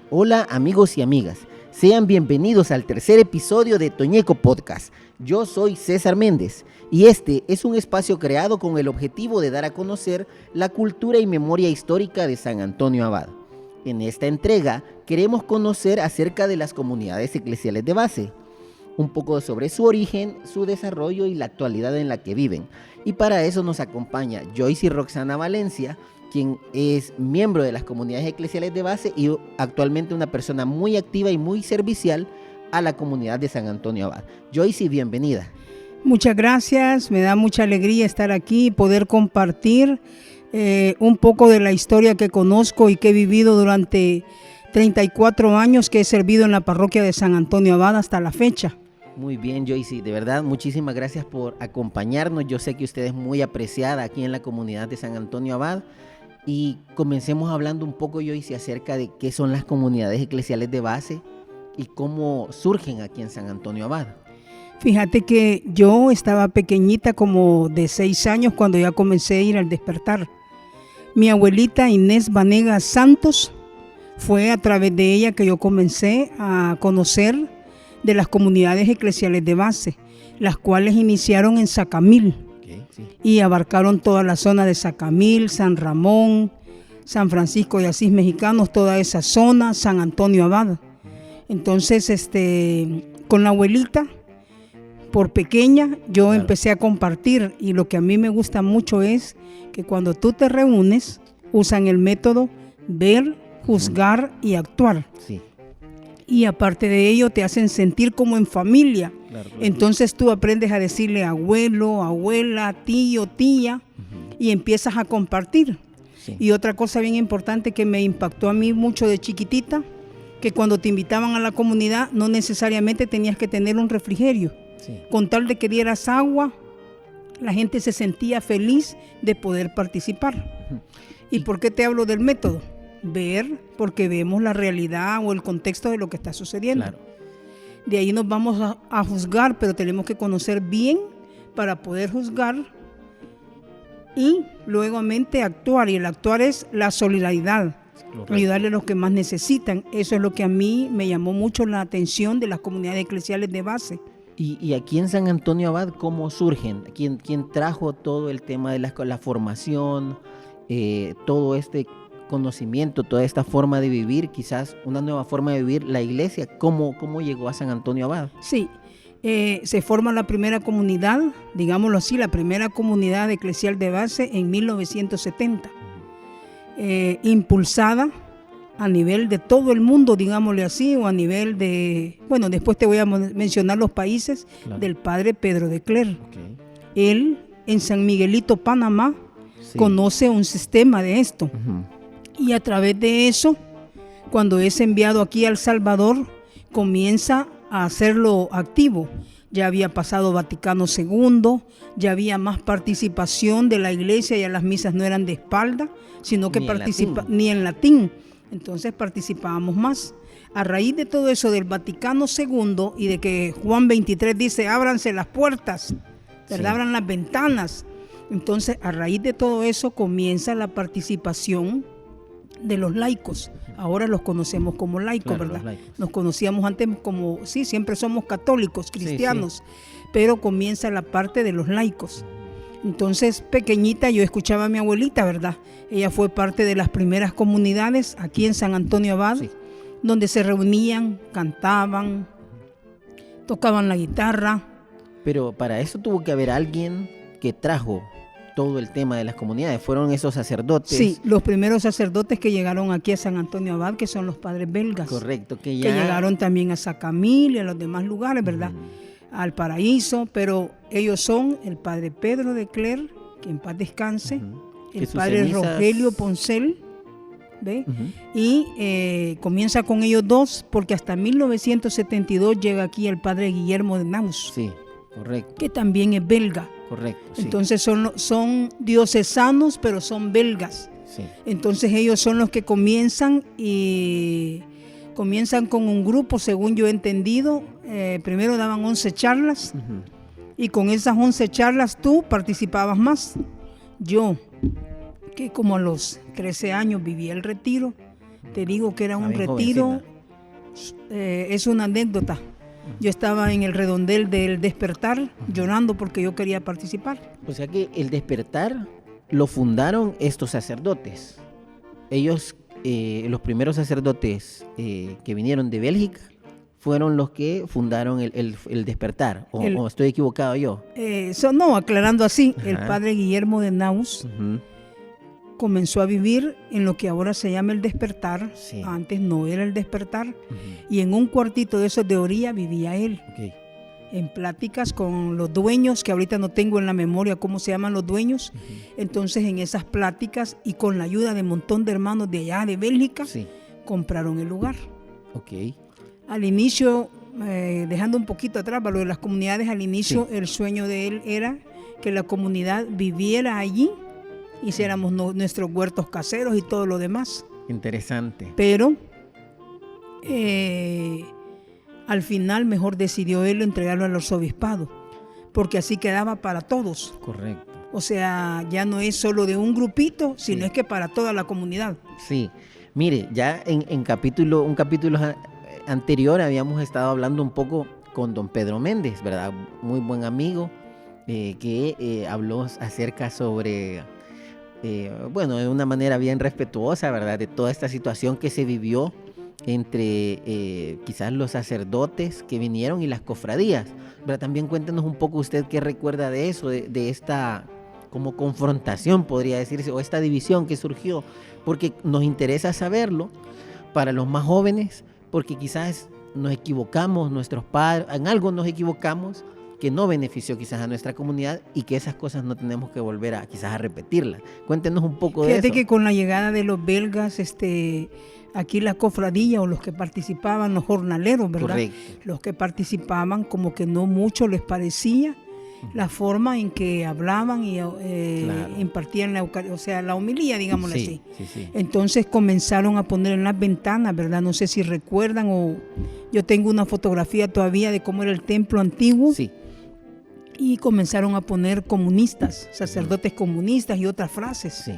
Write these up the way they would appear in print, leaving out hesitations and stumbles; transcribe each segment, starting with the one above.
Hola amigos y amigas, sean bienvenidos al tercer episodio de Toñeco Podcast. Yo soy César Méndez y este es un espacio creado con el objetivo de dar a conocer la cultura y memoria histórica de San Antonio Abad. En esta entrega queremos conocer acerca de las comunidades eclesiales de base, un poco sobre su origen, su desarrollo y la actualidad en la que viven. Y para eso nos acompaña Joyce y Roxana Valencia, quien es miembro de las comunidades eclesiales de base y actualmente una persona muy activa y muy servicial a la comunidad de San Antonio Abad. Joyce, bienvenida. Muchas gracias, me da mucha alegría estar aquí y poder compartir un poco de la historia que conozco y que he vivido durante 34 años que he servido en la parroquia de San Antonio Abad hasta la fecha. Muy bien, Joyce, de verdad, muchísimas gracias por acompañarnos. Yo sé que usted es muy apreciada aquí en la comunidad de San Antonio Abad. Y comencemos hablando un poco, Joyce, acerca de qué son las comunidades eclesiales de base y cómo surgen aquí en San Antonio Abad. Fíjate que yo estaba pequeñita, como de 6 años, cuando ya comencé a ir al despertar. Mi abuelita Inés Vanegas Santos, fue a través de ella que yo comencé a conocer de las comunidades eclesiales de base, las cuales iniciaron en Sacamil. Y abarcaron toda la zona de Sacamil, San Ramón, San Francisco de Asís Mexicanos, toda esa zona, San Antonio Abad. Entonces, con la abuelita, por pequeña, yo empecé a compartir, y lo que a mí me gusta mucho es que cuando tú te reúnes, usan el método ver, juzgar y actuar. Sí. Y aparte de ello, te hacen sentir como en familia. Claro. Entonces tú aprendes a decirle abuelo, abuela, tío, tía, y empiezas a compartir. Sí. Y otra cosa bien importante que me impactó a mí mucho de chiquitita, que cuando te invitaban a la comunidad no necesariamente tenías que tener un refrigerio. Sí. Con tal de que dieras agua, la gente se sentía feliz de poder participar. ¿Y por qué te hablo del método? Ver, porque vemos la realidad o el contexto de lo que está sucediendo. Claro. De ahí nos vamos a juzgar, pero tenemos que conocer bien para poder juzgar y luego actuar. Y el actuar es la solidaridad, ayudarle a los que más necesitan. Eso es lo que a mí me llamó mucho la atención de las comunidades eclesiales de base. Y aquí en San Antonio Abad, ¿cómo surgen? ¿Quién trajo todo el tema de la formación, todo este conocimiento, toda esta forma de vivir, quizás una nueva forma de vivir la iglesia? ¿Cómo llegó a San Antonio Abad? Sí, se forma la primera comunidad, digámoslo así, la primera comunidad eclesial de base en 1970, impulsada a nivel de todo el mundo, digámosle así, o a nivel de, bueno, después te voy a mencionar los países, claro, del padre Pedro de Cler. Okay. Él en San Miguelito, Panamá, sí, conoce un sistema de esto. Y a través de eso, cuando es enviado aquí a El Salvador, comienza a hacerlo activo. Ya había pasado Vaticano II, ya había más participación de la iglesia, ya las misas no eran de espalda, sino que ni en latín. Entonces participábamos más. A raíz de todo eso del Vaticano II y de que Juan 23 dice, ábranse las puertas, ¿verdad? Sí. Abran las ventanas. Entonces, a raíz de todo eso comienza la participación de los laicos. Ahora los conocemos como laicos, claro, ¿verdad? Nos conocíamos antes como, sí, siempre somos católicos, cristianos, sí. Pero comienza la parte de los laicos. Entonces, pequeñita, yo escuchaba a mi abuelita, ¿verdad? Ella fue parte de las primeras comunidades aquí en San Antonio Abad, sí, donde se reunían, cantaban, tocaban la guitarra. Pero para eso tuvo que haber alguien que trajo todo el tema de las comunidades. ¿Fueron esos sacerdotes? Sí, los primeros sacerdotes que llegaron aquí a San Antonio Abad, que son los padres belgas. Correcto. Que llegaron también a Sacamil y a los demás lugares, ¿verdad? Al Paraíso, pero ellos son el padre Pedro de Cler, que en paz descanse, el padre Rogelio Poncel, ¿ve? Y comienza con ellos dos, porque hasta 1972 llega aquí el padre Guillermo de Naus. Sí, correcto. Que también es belga. Correcto. Sí. Entonces son diocesanos, pero son belgas. Sí. Entonces ellos son los que comienzan con un grupo, según yo he entendido. Primero daban 11 charlas y con esas 11 charlas tú participabas más. Yo, que como a los 13 años vivía el retiro, Te digo que era un Bien retiro, jovencita. es una anécdota. Yo estaba en el redondel del despertar llorando porque yo quería participar. O sea que el despertar lo fundaron estos sacerdotes. Ellos, los primeros sacerdotes que vinieron de Bélgica, fueron los que fundaron el despertar. ¿O estoy equivocado yo? No, aclarando así, el Ajá. padre Guillermo de Naus Ujú. comenzó a vivir en lo que ahora se llama el despertar. Sí. Antes no era el despertar. Ujú. Y en un cuartito de esos de orilla vivía él. Ok. En pláticas con los dueños, que ahorita no tengo en la memoria cómo se llaman los dueños. Ujú. Entonces en esas pláticas y con la ayuda de un montón de hermanos de allá de Bélgica, Sí. compraron el lugar. Ok. Al inicio, dejando un poquito atrás, para lo de las comunidades, al inicio Sí. el sueño de él era que la comunidad viviera allí, hiciéramos nuestros huertos caseros y todo lo demás. Interesante. Pero al final mejor decidió él entregarlo al arzobispado, porque así quedaba para todos. Correcto. O sea, ya no es solo de un grupito, sino Sí. es que para toda la comunidad. Sí. Mire, ya en un capítulo anterior habíamos estado hablando un poco con don Pedro Méndez, ¿verdad? Muy buen amigo, que habló acerca sobre, bueno, de una manera bien respetuosa, ¿verdad? De toda esta situación que se vivió entre quizás los sacerdotes que vinieron y las cofradías. ¿Verdad? También cuéntenos un poco usted qué recuerda de eso, de esta como confrontación, podría decirse, o esta división que surgió, porque nos interesa saberlo para los más jóvenes, porque quizás nos equivocamos, nuestros padres, en algo nos equivocamos que no benefició quizás a nuestra comunidad y que esas cosas no tenemos que volver a quizás a repetirlas. Cuéntenos un poco de Fíjate eso. que con la llegada de los belgas, aquí la cofradía o los que participaban, los jornaleros, ¿verdad? Correcto. Los que participaban, como que no mucho les parecía la forma en que hablaban y Claro. impartían la homilía, digámoslo así. Sí. Entonces comenzaron a poner en las ventanas, ¿verdad? No sé si recuerdan o yo tengo una fotografía todavía de cómo era el templo antiguo. Sí. Y comenzaron a poner comunistas, sacerdotes comunistas y otras frases. Sí.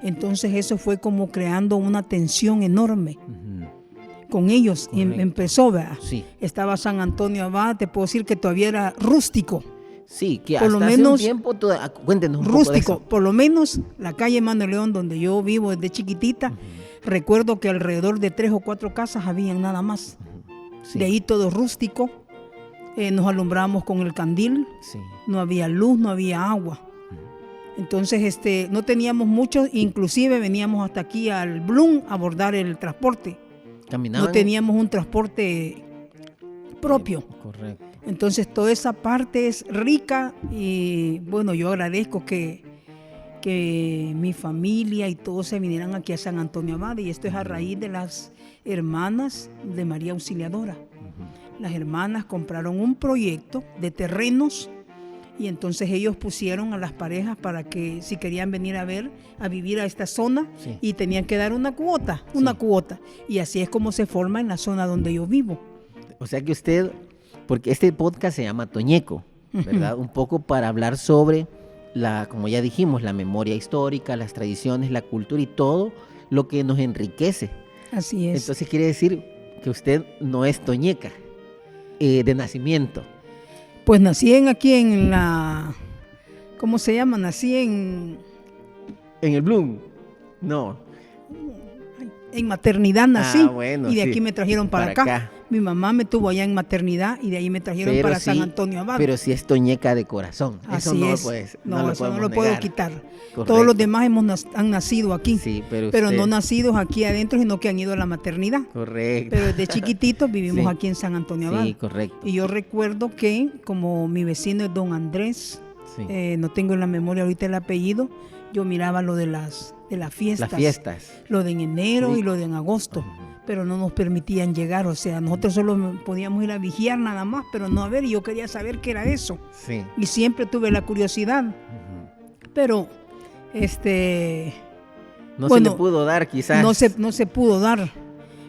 Entonces eso fue como creando una tensión enorme Ujú. con ellos. Y Correcto. empezó, ¿verdad? Sí. Estaba San Antonio Abad, te puedo decir que todavía era rústico. Sí, que Por hasta lo hace menos un tiempo, cuéntenos un poco de Rústico, eso. por lo menos la calle Manuel León, donde yo vivo desde chiquitita, recuerdo que alrededor de 3 o 4 casas habían nada más. Sí. De ahí todo rústico, nos alumbramos con el candil, Sí. no había luz, no había agua. Entonces no teníamos mucho, inclusive veníamos hasta aquí al Blum a abordar el transporte. Caminaban. No teníamos un transporte propio. Correcto. Entonces toda esa parte es rica y bueno, yo agradezco que mi familia y todos se vinieran aquí a San Antonio Abad, y esto es a raíz de las hermanas de María Auxiliadora. Las hermanas compraron un proyecto de terrenos y entonces ellos pusieron a las parejas para que si querían venir a vivir a esta zona, Sí. y tenían que dar una cuota, y así es como se forma en la zona donde yo vivo. O sea que usted, porque este podcast se llama Toñeco, ¿verdad? Un poco para hablar sobre como ya dijimos, la memoria histórica, las tradiciones, la cultura y todo lo que nos enriquece. Así es. Entonces quiere decir que usted no es toñeca de nacimiento. Pues nací aquí en la, ¿cómo se llama? Nací en ¿En el Bloom? No. maternidad nací, bueno, y de sí. aquí me trajeron para acá. Mi mamá me tuvo allá en maternidad y de ahí me trajeron Pero para sí, San Antonio Abad. Pero sí es toñeca de corazón. Eso Así no es. lo puedes, No, eso no podemos lo puedo negar. quitar. Correcto. Todos los demás han nacido aquí, Sí, pero pero usted- no nacidos aquí adentro, sino que han ido a la maternidad. Correcto. Pero desde chiquititos vivimos Sí. aquí en San Antonio Abad. Sí, correcto. Y yo recuerdo que como mi vecino es don Andrés, Sí. no tengo en la memoria ahorita el apellido, yo miraba lo de las fiestas. Las fiestas. Lo de en enero Sí. y lo de en agosto. Ujú. Pero no nos permitían llegar, o sea, nosotros solo podíamos ir a vigiar nada más, pero no a ver, y yo quería saber qué era eso. Sí. Y siempre tuve la curiosidad, Ujú. pero No Bueno, se le pudo dar quizás. no se pudo dar.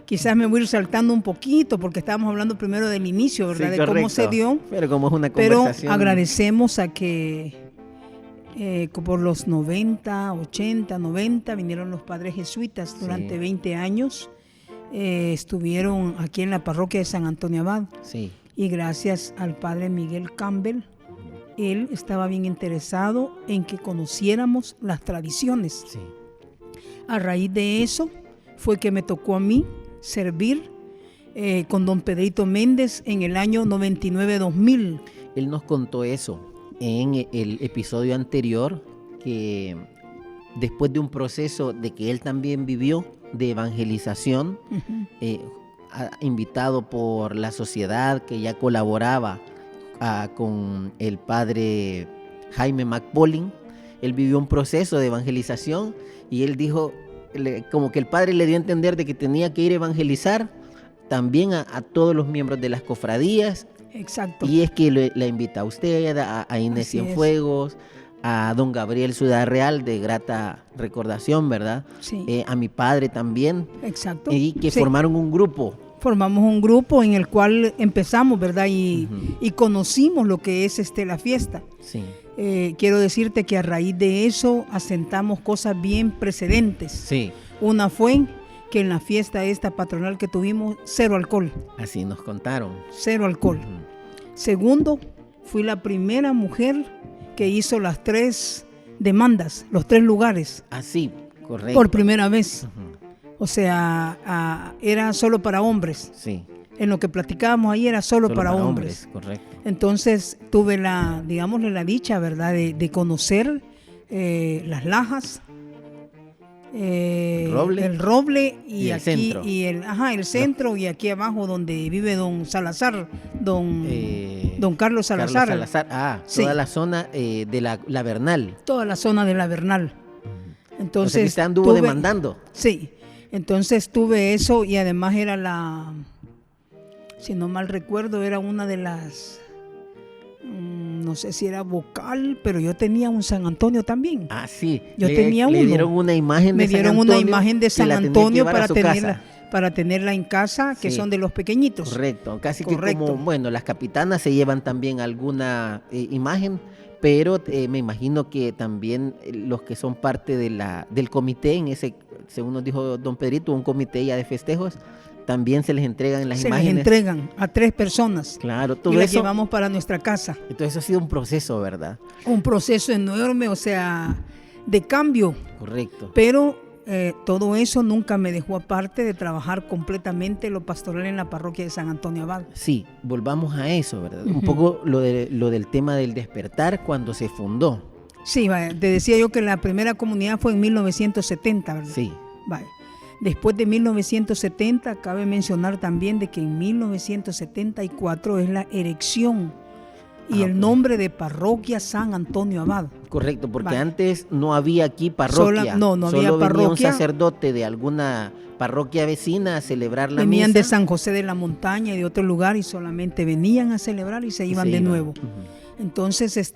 Quizás me voy a ir saltando un poquito, porque estábamos hablando primero del inicio, ¿verdad? Sí, De cómo se correcto. dio. Pero como es una Pero conversación. agradecemos a que por los 90, 80, 90 vinieron los padres jesuitas durante Sí. 20 años estuvieron aquí en la parroquia de San Antonio Abad. Sí. Y gracias al padre Miguel Campbell, él estaba bien interesado en que conociéramos las tradiciones. Sí. A raíz de eso fue que me tocó a mí servir con don Pedrito Méndez en el año 99-2000. Él nos contó eso en el episodio anterior, que después de un proceso de que él también vivió de evangelización, invitado por la sociedad que ya colaboraba con el padre Jaime McPaulin, él vivió un proceso de evangelización y él dijo, como que el padre le dio a entender de que tenía que ir a evangelizar también a todos los miembros de las cofradías. Exacto. Y es que la invita a usted, a Inés Así es. Cienfuegos, a don Gabriel Ciudad Real, de grata recordación, ¿verdad? Sí. A mi padre también. Exacto. Y que Sí. formaron un grupo. Formamos un grupo en el cual empezamos, ¿verdad? Y conocimos lo que es la fiesta. Sí. Quiero decirte que a raíz de eso asentamos cosas bien precedentes. Sí. Una fue que en la fiesta esta patronal que tuvimos, 0 alcohol. Así nos contaron. 0 alcohol. Segundo, fui la primera mujer que hizo las 3 demandas, los 3 lugares. Así, correcto. Por primera vez. O sea, era solo para hombres. Sí. En lo que platicábamos ahí era solo para hombres. Correcto. Entonces tuve la dicha, ¿verdad?, de conocer las lajas, el roble y el aquí centro. y el centro y aquí abajo donde vive don Salazar, don Carlos Salazar. Carlos Salazar. Sí. Toda la zona de la Bernal. Toda la zona de la Bernal. Entonces Usted anduvo demandando. Sí, entonces tuve eso y además era si no mal recuerdo, era una de las, no sé si era vocal, pero yo tenía un San Antonio también. Ah, sí. Yo tenía uno. Me dieron una imagen de Me dieron San una Antonio imagen de San que la tenía que Antonio llevar a su casa. para tenerla en casa, que Sí. son de los pequeñitos. Correcto, casi Correcto. que como, bueno, las capitanas se llevan también alguna imagen, pero me imagino que también los que son parte del comité, en ese, según nos dijo don Pedrito, un comité ya de festejos, también se les entregan las imágenes. Se les entregan a 3 personas. Claro, todo y las eso. llevamos para nuestra casa. Entonces eso ha sido un proceso, ¿verdad? Un proceso enorme, o sea, de cambio. Correcto. Pero todo eso nunca me dejó aparte de trabajar completamente lo pastoral en la parroquia de San Antonio Abad. Sí, volvamos a eso, ¿verdad? Un poco lo del tema del despertar cuando se fundó. Sí, vaya, te decía yo que la primera comunidad fue en 1970, ¿verdad? Sí. Vaya. Después de 1970, cabe mencionar también de que en 1974 es la erección y el nombre de parroquia San Antonio Abad. Correcto, porque Vale. antes no había aquí parroquia. No había Solo venía un parroquia. sacerdote de alguna parroquia vecina a celebrar la Venían misa. de San José de la Montaña y de otro lugar y solamente venían a celebrar y se iban de nuevo. Entonces,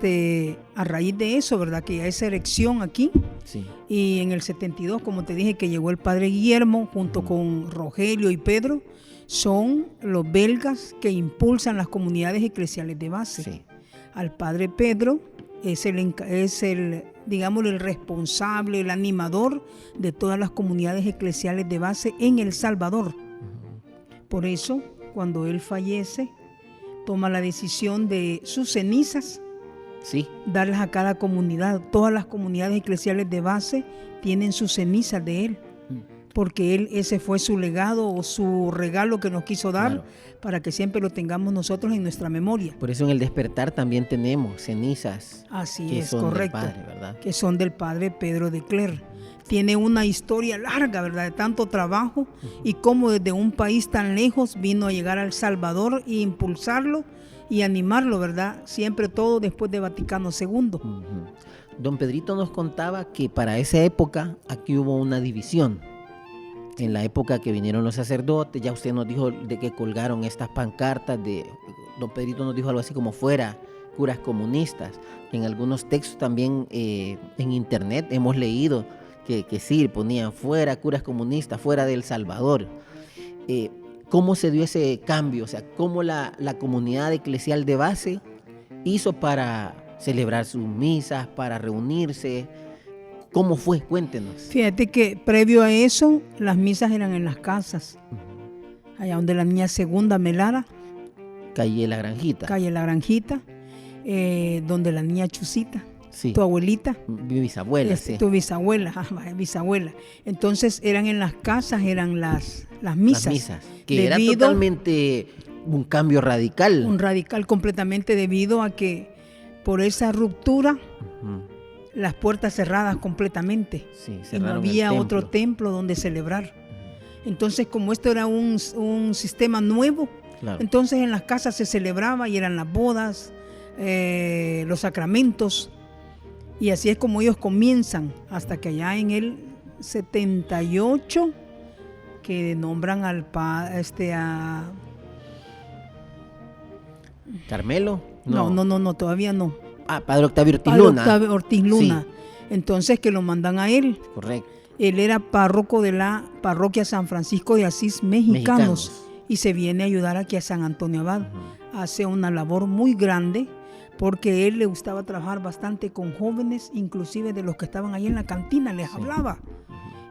a raíz de eso, ¿verdad? Que ya esa erección aquí, Sí. y en el 72, como te dije, que llegó el padre Guillermo junto con Rogelio y Pedro, son los belgas que impulsan las comunidades eclesiales de base. Sí. Al padre Pedro es el, digamos, el responsable, el animador de todas las comunidades eclesiales de base en El Salvador. Por eso, cuando él fallece, toma la decisión de sus cenizas, Sí. darlas a cada comunidad. Todas las comunidades eclesiales de base tienen sus cenizas de él, porque ese fue su legado o su regalo que nos quiso dar, Claro. para que siempre lo tengamos nosotros en nuestra memoria. Por eso en el despertar también tenemos cenizas Así que es, son correcto. del Padre, ¿verdad? Que son del padre Pedro de Cler. Tiene una historia larga, ¿verdad? De tanto trabajo y cómo desde un país tan lejos vino a llegar a El Salvador e impulsarlo y animarlo, ¿verdad? Siempre todo después de Vaticano II. Don Pedrito nos contaba que para esa época aquí hubo una división. En la época que vinieron los sacerdotes, ya usted nos dijo de que colgaron estas pancartas don Pedrito nos dijo algo así como fuera curas comunistas. En algunos textos también en internet hemos leído que sí, ponían fuera curas comunistas, fuera de El Salvador. ¿Cómo se dio ese cambio? O sea, ¿cómo la comunidad eclesial de base hizo para celebrar sus misas, para reunirse? ¿Cómo fue? Cuéntenos. Fíjate que previo a eso, las misas eran en las casas. Allá donde la niña Segunda Melara, Calle La Granjita. calle La Granjita, donde la niña Chusita, Sí. tu abuelita, Mi bisabuela, sí. tu bisabuela, bisabuela. Entonces eran en las casas, eran las misas. Las misas. Que era Debido- totalmente un cambio radical. Un radical completamente debido a que por esa ruptura, Ujú. las puertas cerradas completamente. Sí, Y no cerraron el había otro templo. templo donde celebrar. Entonces, como esto era un sistema nuevo, Claro. entonces en las casas se celebraba y eran las bodas, los sacramentos. Y así es como ellos comienzan, hasta que allá en el 78, que nombran a ¿Carmelo? No, todavía no. Ah, Padre Octavio Ortiz Padre Luna. Octavio Ortiz Luna. Entonces que lo mandan a él. Correcto. Él era párroco de la parroquia San Francisco de Asís Mexicanos y se viene a ayudar aquí a San Antonio Abad. Hace una labor muy grande porque él le gustaba trabajar bastante con jóvenes, inclusive de los que estaban ahí en la cantina, les hablaba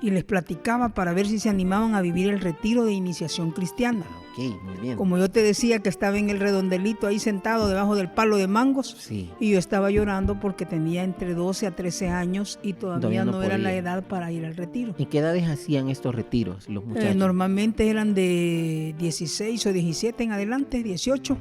y les platicaba para ver si se animaban a vivir el retiro de iniciación cristiana. Ok, muy bien. Como yo te decía que estaba en el redondelito ahí sentado debajo del palo de mangos, Sí. y yo estaba llorando porque tenía entre 12 a 13 años y todavía Todavía no no era la podía. edad para ir al retiro. ¿En qué edades hacían estos retiros los muchachos? Normalmente eran de 16 o 17 en adelante, 18.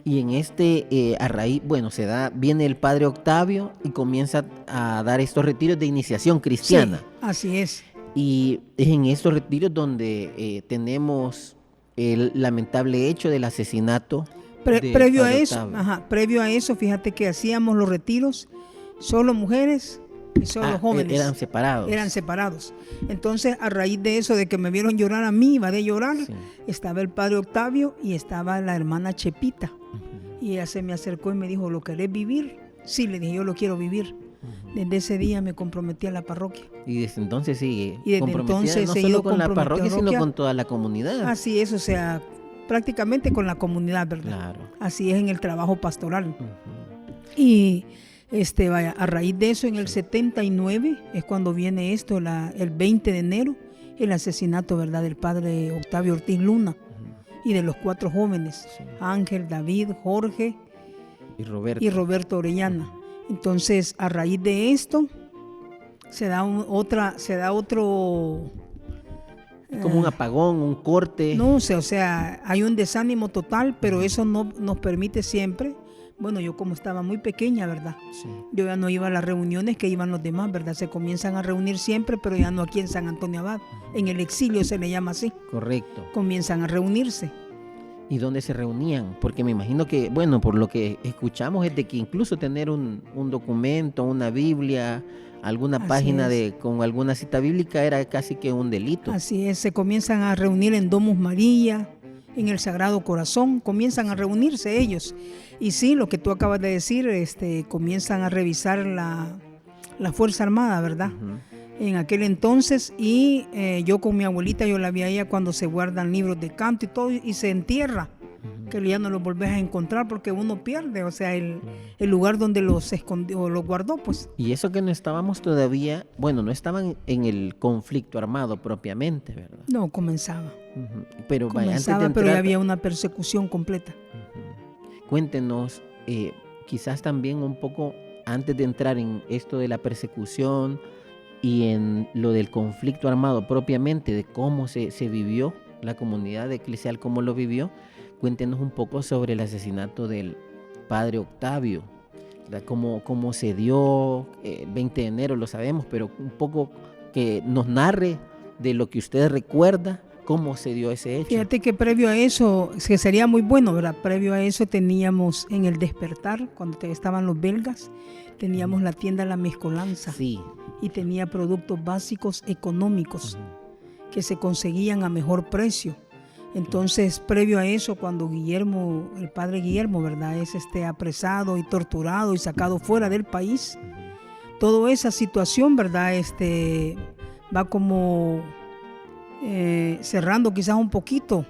Y en a raíz, bueno, viene el Padre Octavio y comienza a dar estos retiros de iniciación cristiana. Sí, así es. Y es en estos retiros donde tenemos el lamentable hecho del asesinato del Previo a Padre eso, Octavio. previo a eso, fíjate que hacíamos los retiros solo mujeres y solo jóvenes. Eran separados. Eran separados. Entonces, a raíz de eso, de que me vieron llorar a mí, iba de llorar, Sí. estaba el Padre Octavio y estaba la hermana Chepita. Y ella se me acercó y me dijo, ¿lo querés vivir? Sí, le dije, yo lo quiero vivir. Desde ese día me comprometí a la parroquia. Y desde entonces sigue Y desde comprometida entonces no he solo ido con la comprometido a parroquia, sino parroquia. con toda la comunidad. Así es, o sea, prácticamente con la comunidad, ¿verdad? Claro. Así es en el trabajo pastoral. Ujú. Y a raíz de eso, en el 79, es cuando viene esto, el 20 de enero, el asesinato, ¿verdad?, del padre Octavio Ortiz Luna y de los 4 jóvenes, Sí. Ángel, David, Jorge Y Roberto. y Roberto Orellana. Entonces, a raíz de esto, se da otro... Como un apagón, un corte. No sé, o sea, hay un desánimo total, pero eso no nos permite siempre. Bueno, yo como estaba muy pequeña, ¿verdad? Sí. Yo ya no iba a las reuniones que iban los demás, ¿verdad? Se comienzan a reunir siempre, pero ya no aquí en San Antonio Abad. En el exilio se le llama así. Correcto. Comienzan a reunirse. ¿Y dónde se reunían? Porque me imagino que, bueno, por lo que escuchamos es de que incluso tener un documento, una Biblia, alguna Así página es. con alguna cita bíblica era casi que un delito. Así es, se comienzan a reunir en Domus María, en el Sagrado Corazón, comienzan a reunirse ellos. Y sí, lo que tú acabas de decir, comienzan a revisar la Fuerza Armada, ¿verdad? Ujú. En aquel entonces, y yo con mi abuelita, yo la vi a ella cuando se guardan libros de canto y todo, y se entierra, que ya no los volvés a encontrar porque uno pierde, o sea, el lugar donde los escondió o los guardó, pues. Y eso que no estábamos todavía, bueno, no estaban en el conflicto armado propiamente, ¿verdad? No, comenzaba. Ujú. Pero vaya, antes de Comenzaba, pero ya entrar, había una persecución completa. cuéntenos, quizás también un poco antes de entrar en esto de la persecución y en lo del conflicto armado propiamente, de cómo se vivió la comunidad eclesial, cómo lo vivió, cuéntenos un poco sobre el asesinato del padre Octavio, ¿verdad? Cómo se dio, 20 de enero lo sabemos, pero un poco que nos narre de lo que usted recuerda, cómo se dio ese hecho. Fíjate que previo a eso, que sería muy bueno, ¿verdad? Previo a eso teníamos en el Despertar, cuando estaban los belgas, teníamos la tienda La Mezcolanza Sí. y tenía productos básicos económicos que se conseguían a mejor precio. Entonces, previo a eso, cuando el padre Guillermo, ¿verdad?, es apresado y torturado y sacado fuera del país, toda esa situación, ¿verdad?, va como cerrando quizás un poquito.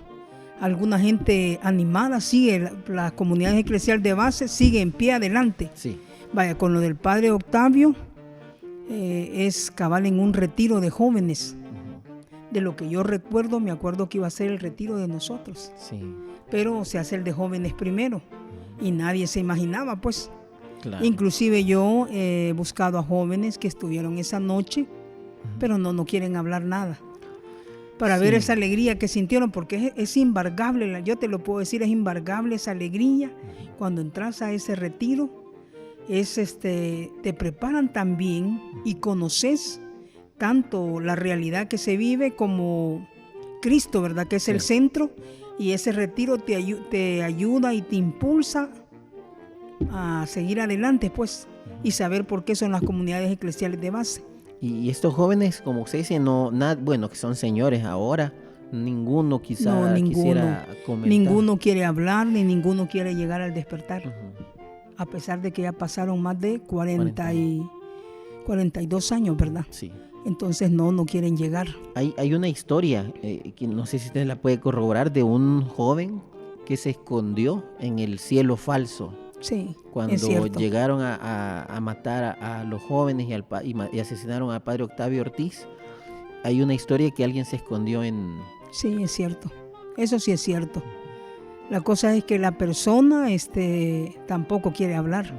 Alguna gente animada sigue, la comunidad eclesial de base sigue en pie adelante. Sí. Vaya, con lo del padre Octavio, es cabal en un retiro de jóvenes. De lo que yo recuerdo, me acuerdo que iba a ser el retiro de nosotros. Sí. Pero se hace el de jóvenes primero. Y nadie se imaginaba, pues. Claro. Inclusive yo he buscado a jóvenes que estuvieron esa noche, pero no quieren hablar nada. Para ver esa alegría que sintieron, porque es embargable, yo te lo puedo decir, es embargable esa alegría. Cuando entras a ese retiro, te preparan también y conoces tanto la realidad que se vive como Cristo, ¿verdad? Que es el centro, y ese retiro te ayuda y te impulsa a seguir adelante, pues, y saber por qué son las comunidades eclesiales de base. Y estos jóvenes, como usted dice, bueno, que son señores ahora, ninguno quisiera comentar. Ninguno quiere hablar, ni ninguno quiere llegar al despertar. A pesar de que ya pasaron más de 42 años, ¿verdad? Sí. Entonces no quieren llegar. Hay una historia, que no sé si usted la puede corroborar, de un joven que se escondió en el cielo falso. Sí, cuando llegaron a matar a los jóvenes y asesinaron al padre Octavio Ortiz. Hay una historia que alguien se escondió en... Sí, es cierto. Eso sí es cierto. La cosa es que la persona tampoco quiere hablar,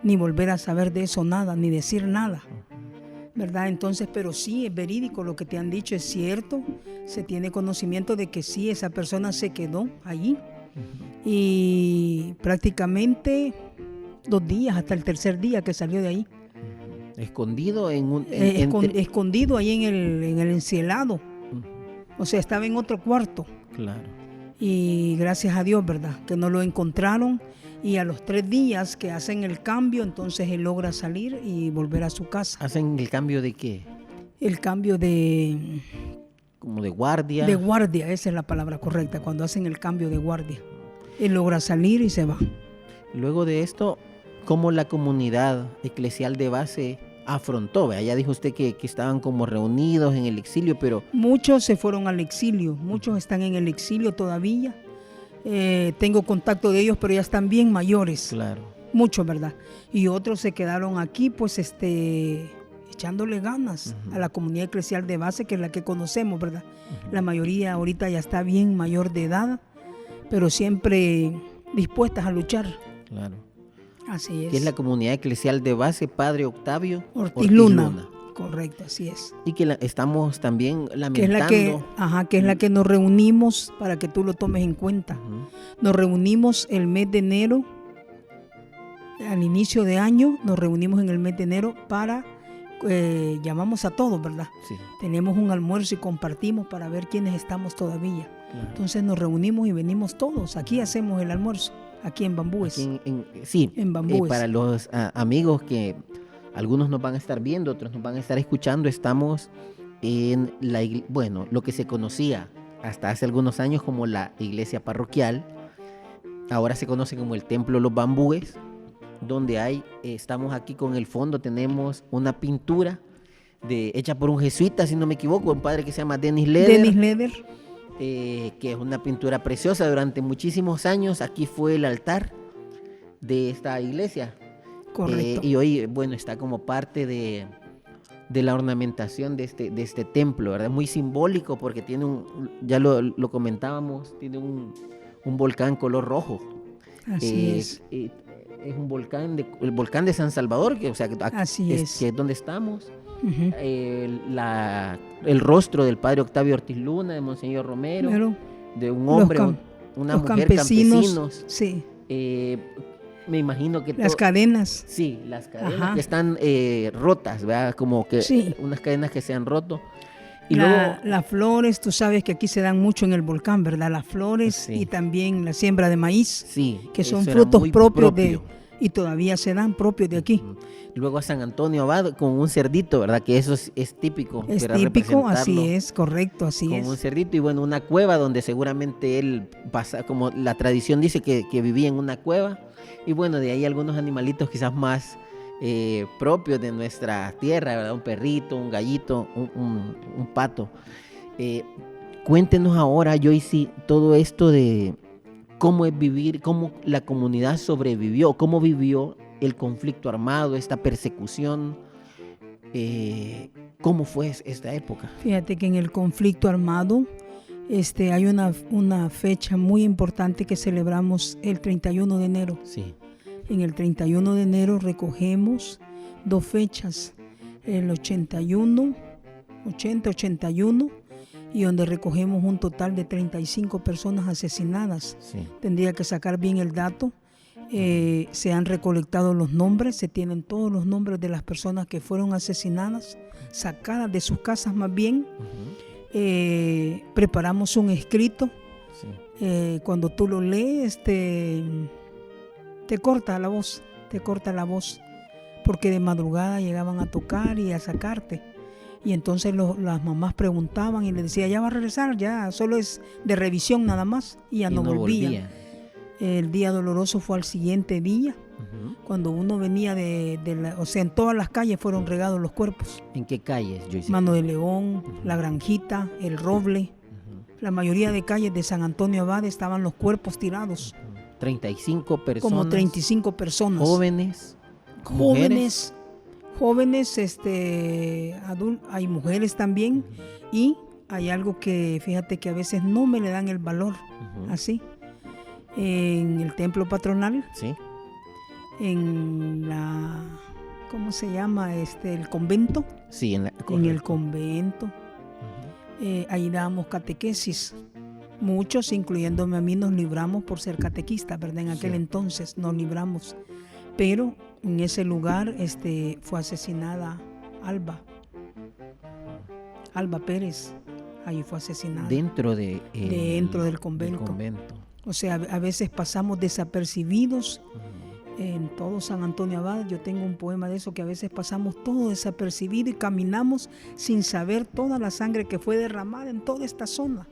ni volver a saber de eso nada, ni decir nada, ¿verdad? Entonces, pero sí es verídico lo que te han dicho, es cierto. Se tiene conocimiento de que sí, esa persona se quedó allí. Y prácticamente 2 días, hasta el tercer día que salió de ahí. Escondido escondido ahí en el encielado. O sea, estaba en otro cuarto. Claro. Y gracias a Dios, ¿verdad? Que no lo encontraron. Y a los 3 días que hacen el cambio, entonces él logra salir y volver a su casa. ¿Hacen el cambio de qué? El cambio de... Como de guardia. De guardia, esa es la palabra correcta, cuando hacen el cambio de guardia. Él logra salir y se va. Luego de esto, ¿cómo la comunidad eclesial de base afrontó? Ya dijo usted que estaban como reunidos en el exilio, pero... Muchos se fueron al exilio, muchos están en el exilio todavía. Tengo contacto de ellos, pero ya están bien mayores. Claro. Muchos, ¿verdad? Y otros se quedaron aquí, pues, echándole ganas a la comunidad eclesial de base, que es la que conocemos, ¿verdad? La mayoría ahorita ya está bien mayor de edad, pero siempre dispuestas a luchar. Claro. Así es. Que es la comunidad eclesial de base Padre Octavio Ortiz Luna. Correcto, así es. Y que estamos también lamentando. Que es la que nos reunimos, para que tú lo tomes en cuenta. Nos reunimos el mes de enero, al inicio de año, nos reunimos en el mes de enero para, llamamos a todos, ¿verdad? Sí. Tenemos un almuerzo y compartimos para ver quiénes estamos todavía. Claro. Entonces nos reunimos y venimos todos. Aquí hacemos el almuerzo, aquí en Bambúes. En Bambúes. Para los amigos que algunos nos van a estar viendo, otros nos van a estar escuchando, estamos en lo que se conocía hasta hace algunos años como la iglesia parroquial. Ahora se conoce como el Templo Los Bambúes, donde estamos aquí con el fondo, tenemos una pintura hecha por un jesuita, si no me equivoco, un padre que se llama Denis Leder. Que es una pintura preciosa. Durante muchísimos años aquí fue el altar de esta iglesia. Correcto. Y hoy, está como parte de la ornamentación de este templo, ¿verdad? Muy simbólico porque tiene ya lo comentábamos, tiene un volcán color rojo. Así es. Es un volcán, el volcán de San Salvador, que es donde estamos. El rostro del padre Octavio Ortiz Luna, de Monseñor Romero, de un hombre, una mujer, campesinos. Sí. Me imagino que... Las cadenas. Sí, las cadenas que están rotas, ¿verdad? Como que unas cadenas que se han roto. Y luego las flores, tú sabes que aquí se dan mucho en el volcán, ¿verdad? Las flores y también la siembra de maíz, que son frutos propios y todavía se dan propios de aquí. Luego a San Antonio Abad con un cerdito, ¿verdad? Que eso es típico. Es típico, así es, correcto, así es. Con un cerdito y una cueva donde seguramente él pasa, como la tradición dice que vivía en una cueva. Y de ahí algunos animalitos quizás más propios de nuestra tierra, ¿verdad? Un perrito, un gallito, un pato. Cuéntenos ahora, Joyce, todo esto de cómo es vivir, cómo la comunidad sobrevivió, cómo vivió el conflicto armado, esta persecución, ¿Cómo fue esta época? Fíjate que en el conflicto armado hay una fecha muy importante que celebramos el 31 de enero. Sí. En el 31 de enero recogemos 2 fechas, el 81, y donde recogemos un total de 35 personas asesinadas. Sí. Tendría que sacar bien el dato. Se han recolectado los nombres, se tienen todos los nombres de las personas que fueron asesinadas, sacadas de sus casas más bien. Preparamos un escrito. Sí. Cuando tú lo lees te corta la voz, porque de madrugada llegaban a tocar y a sacarte. Y entonces las mamás preguntaban y le decía, ya va a regresar, ya solo es de revisión nada más, y ya no volvía. El día doloroso fue al siguiente día, cuando uno venía o sea, en todas las calles fueron regados los cuerpos. ¿En qué calles, Joyce? Mano de León, La Granjita, El Roble. La mayoría de calles de San Antonio Abad estaban los cuerpos tirados. 35 personas. Como 35 personas. Jóvenes, hay mujeres también. Y hay algo que, fíjate que a veces no me le dan el valor, así. En el templo patronal, sí, en la, ¿cómo se llama? El convento. Sí, en el convento. Ahí dábamos catequesis. Muchos, incluyéndome a mí, nos libramos por ser catequistas, ¿verdad? En aquel entonces nos libramos. Pero en ese lugar fue asesinada Alba Pérez. Ahí fue asesinada. Dentro del convento. O sea, a veces pasamos desapercibidos. En todo San Antonio Abad, yo tengo un poema de eso, que a veces pasamos todo desapercibido y caminamos sin saber toda la sangre que fue derramada en toda esta zona,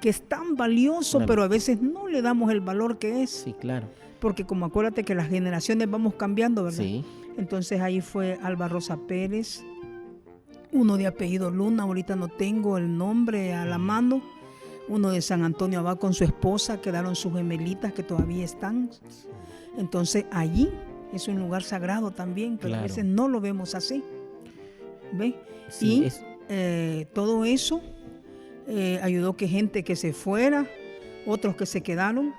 que es tan valioso, pero a veces no le damos el valor que es. Sí, claro. Porque como acuérdate que las generaciones vamos cambiando, ¿verdad? Sí. Entonces ahí fue Alba Rosa Pérez, uno de apellido Luna, ahorita no tengo el nombre a la mano, uno de San Antonio Abad con su esposa, quedaron sus gemelitas que todavía están. Entonces allí es un lugar sagrado también, pero claro, a veces no lo vemos así. ¿Ves? Sí, y todo eso ayudó que gente que se fuera, otros que se quedaron.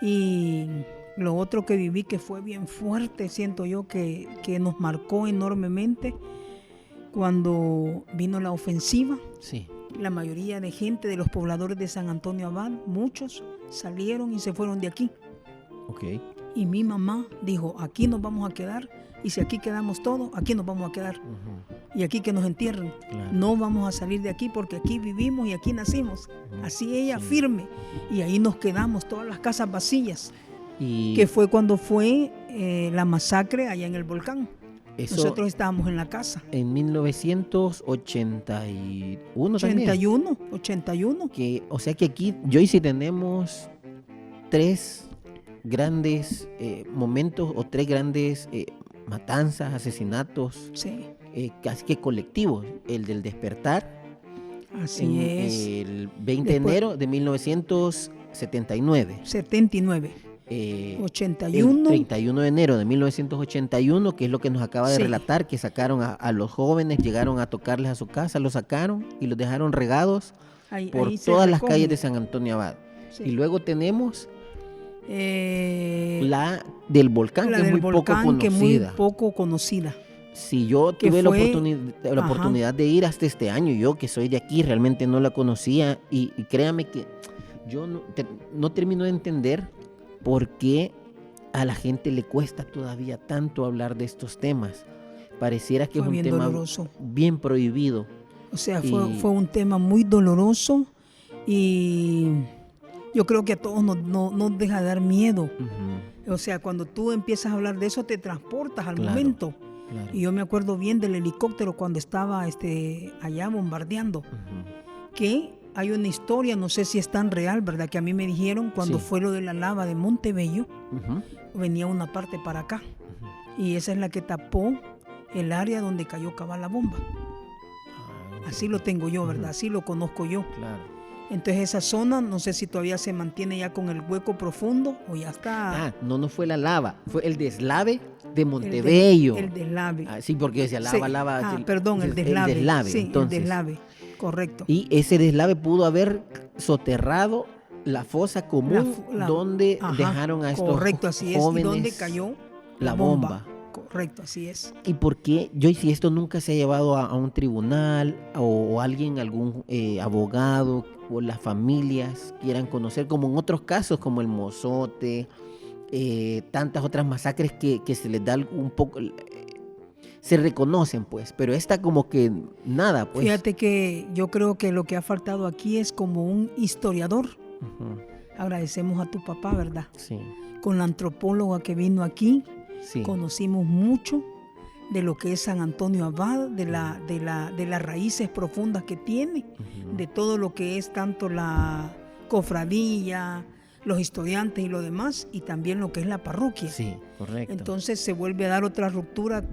Y lo otro que viví que fue bien fuerte, siento yo que nos marcó enormemente, cuando vino la ofensiva. Sí. La mayoría de gente, de los pobladores de San Antonio Abad, muchos salieron y se fueron de aquí. Okay. Y mi mamá dijo, aquí nos vamos a quedar, y si aquí quedamos todos, aquí nos vamos a quedar. Y aquí que nos entierren. Claro. No vamos a salir de aquí porque aquí vivimos y aquí nacimos. Así ella, firme. Y ahí nos quedamos, todas las casas vacías. Que fue cuando fue la masacre allá en el volcán. Nosotros estábamos en la casa. En 1981 también. 81. O sea que aquí, Joyce, tenemos 3 grandes momentos o 3 grandes matanzas, asesinatos, sí, casi que colectivos. El del despertar, así es, el 20 de enero de 1979. 81. El 31 de enero de 1981, que es lo que nos acaba de relatar, que sacaron a los jóvenes, llegaron a tocarles a su casa, los sacaron y los dejaron regados por todas las calles de San Antonio Abad. Sí. Y luego tenemos la del volcán, que es muy poco conocida. Sí, yo tuve la oportunidad de ir hasta este año. Yo, que soy de aquí, realmente no la conocía. Y créame que yo no termino de entender por qué a la gente le cuesta todavía tanto hablar de estos temas. Pareciera que es un tema doloroso, bien prohibido. O sea, fue un tema muy doloroso, y yo creo que a todos nos deja de dar miedo. O sea, cuando tú empiezas a hablar de eso, te transportas al momento. Claro. Y yo me acuerdo bien del helicóptero cuando estaba allá bombardeando. Que hay una historia, no sé si es tan real, ¿verdad? Que a mí me dijeron cuando fue lo de la lava de Montebello, venía una parte para acá. Y esa es la que tapó el área donde cayó cabal la bomba. Así lo tengo yo, ¿verdad? Así lo conozco yo. Claro. Entonces esa zona, no sé si todavía se mantiene ya con el hueco profundo o ya está. No fue la lava, fue el deslave de Montebello. El deslave. Sí, porque decía lava, Sí. lava. Perdón, el deslave. El deslave, sí, entonces. el deslave, correcto. Y ese deslave pudo haber soterrado la fosa común donde dejaron a estos correcto, así jóvenes. Es. Y donde cayó la bomba. Correcto, así es. ¿Y por qué, Joyce, si esto nunca se ha llevado a un tribunal o alguien, algún abogado o las familias quieran conocer, como en otros casos como el Mozote, tantas otras masacres que se les da un poco, se reconocen pues, pero esta como que nada pues? Fíjate que yo creo que lo que ha faltado aquí es como un historiador. Uh-huh. Agradecemos a tu papá, ¿verdad? Sí. Con la antropóloga que vino aquí. Sí. Conocimos mucho de lo que es San Antonio Abad, de las raíces profundas que tiene, uh-huh. de todo lo que es tanto la cofradía, los estudiantes y lo demás, y también lo que es la parroquia. Sí, correcto. Entonces se vuelve a dar otra ruptura,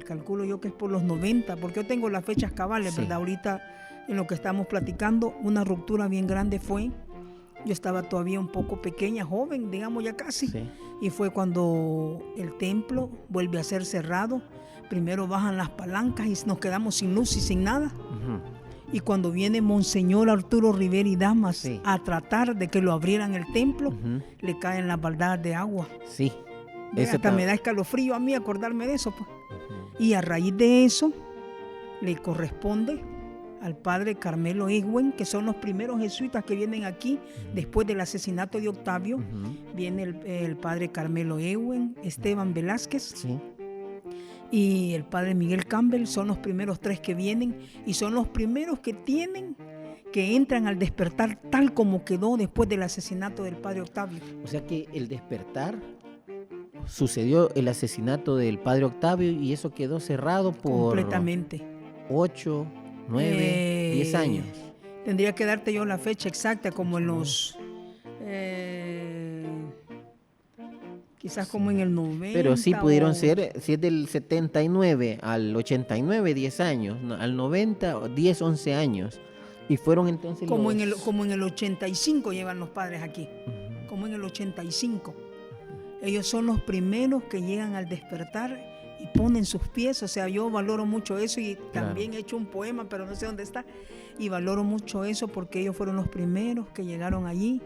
calculo yo que es por los 90, porque yo tengo las fechas cabales, sí. ¿verdad? Ahorita en lo que estamos platicando, una ruptura bien grande fue. Yo estaba todavía un poco pequeña, joven, digamos ya casi, sí. Y fue cuando el templo vuelve a ser cerrado. Primero bajan las palancas y nos quedamos sin luz y sin nada. Uh-huh. Y cuando viene Monseñor Arturo Rivera y Damas sí. a tratar de que lo abrieran el templo, uh-huh. le caen las baldadas de agua. Sí. Hasta me da escalofrío a mí acordarme de eso. Pues. Uh-huh. Y a raíz de eso le corresponde al padre Carmelo Ewen, que son los primeros jesuitas que vienen aquí uh-huh. después del asesinato de Octavio. Uh-huh. Viene el padre Carmelo Ewen, Esteban Velázquez sí. y el padre Miguel Campbell, son los primeros tres que vienen y son los primeros que entran al despertar tal como quedó después del asesinato del padre Octavio. O sea que el despertar sucedió el asesinato del padre Octavio y eso quedó cerrado por completamente 8, 9, 10 años. Tendría que darte yo la fecha exacta, como en los quizás como en el 90. Pero sí pudieron ser, si es del 79 al 89, 10 años, al 90, 10, 11 años. Y fueron entonces como en el 85 llevan los padres aquí, uh-huh. como en el 85. Uh-huh. Ellos son los primeros que llegan al despertar y ponen sus pies, o sea, yo valoro mucho eso y también claro. he hecho un poema, pero no sé dónde está, y valoro mucho eso porque ellos fueron los primeros que llegaron allí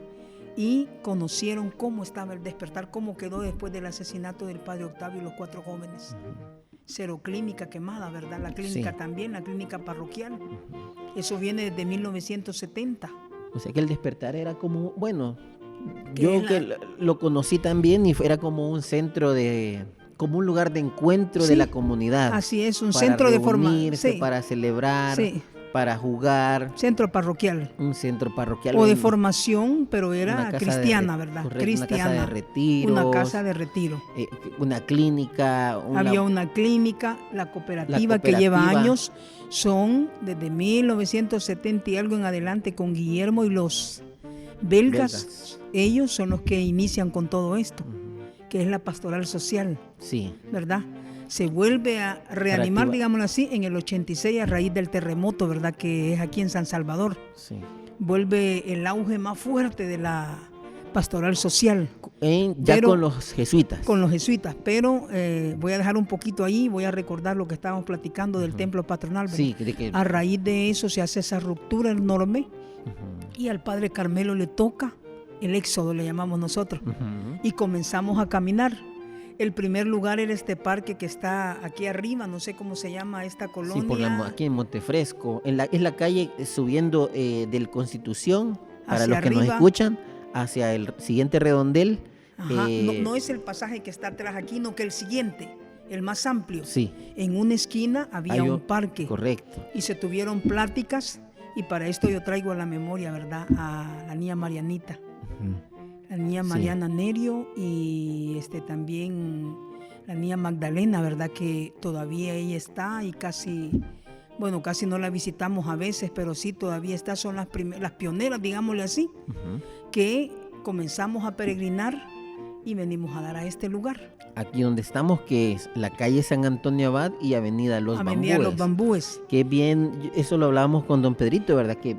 y conocieron cómo estaba el despertar, cómo quedó después del asesinato del padre Octavio y los 4 jóvenes. Uh-huh. Cero clínica quemada, ¿verdad? La clínica sí. también, la clínica parroquial. Uh-huh. Eso viene desde 1970. O sea que el despertar era como, bueno, yo que lo conocí también y era como un centro como un lugar de encuentro sí, de la comunidad. Así es, un centro de formación. Sí. Para celebrar, sí. para jugar. Centro parroquial. Un centro parroquial. O de formación, pero era cristiana, ¿verdad? Correcto, cristiana. Una casa de retiro. Una casa de retiro. Una clínica. Había una clínica, la cooperativa que lleva años, son desde 1970 y algo en adelante con Guillermo y los belgas. Ellos son los que inician con todo esto. Que es la pastoral social, sí. ¿verdad? Se vuelve a reanimar, digámoslo así, en el 86 a raíz del terremoto, ¿verdad? Que es aquí en San Salvador. Sí. Vuelve el auge más fuerte de la pastoral social. Con los jesuitas. Con los jesuitas, pero voy a dejar un poquito ahí, voy a recordar lo que estábamos platicando del templo patronal. Sí, a raíz de eso se hace esa ruptura enorme y al padre Carmelo le toca el éxodo, le llamamos nosotros, y comenzamos a caminar. El primer lugar era este parque que está aquí arriba, no sé cómo se llama esta colonia. Sí, aquí en Montefresco, es la calle subiendo del Constitución, para los que nos escuchan, hacia el siguiente redondel. Ajá, no es el pasaje que está atrás aquí, no que el siguiente, el más amplio. Sí. En una esquina había un parque. Correcto. Y se tuvieron pláticas, y para esto yo traigo a la memoria, ¿verdad?, a la niña Marianita. La niña Mariana Nerio y también la niña Magdalena, ¿verdad? Que todavía ella está y casi no la visitamos a veces, pero sí todavía está, son las pioneras, digámosle así, que comenzamos a peregrinar y venimos a dar a este lugar. Aquí donde estamos, que es la calle San Antonio Abad y Avenida Los Bambúes. Los Bambúes. Que bien, eso lo hablábamos con don Pedrito, ¿verdad? Que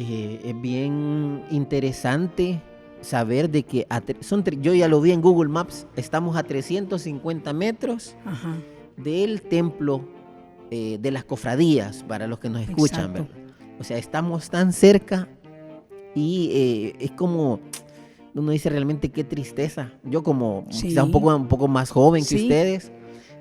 Es bien interesante saber de que yo ya lo vi en Google Maps, estamos a 350 metros Ajá. del templo de las cofradías, para los que nos escuchan, Exacto. ¿verdad? O sea, estamos tan cerca y es como, uno dice realmente qué tristeza. Yo como Sí. quizá un poco más joven que Sí. ustedes,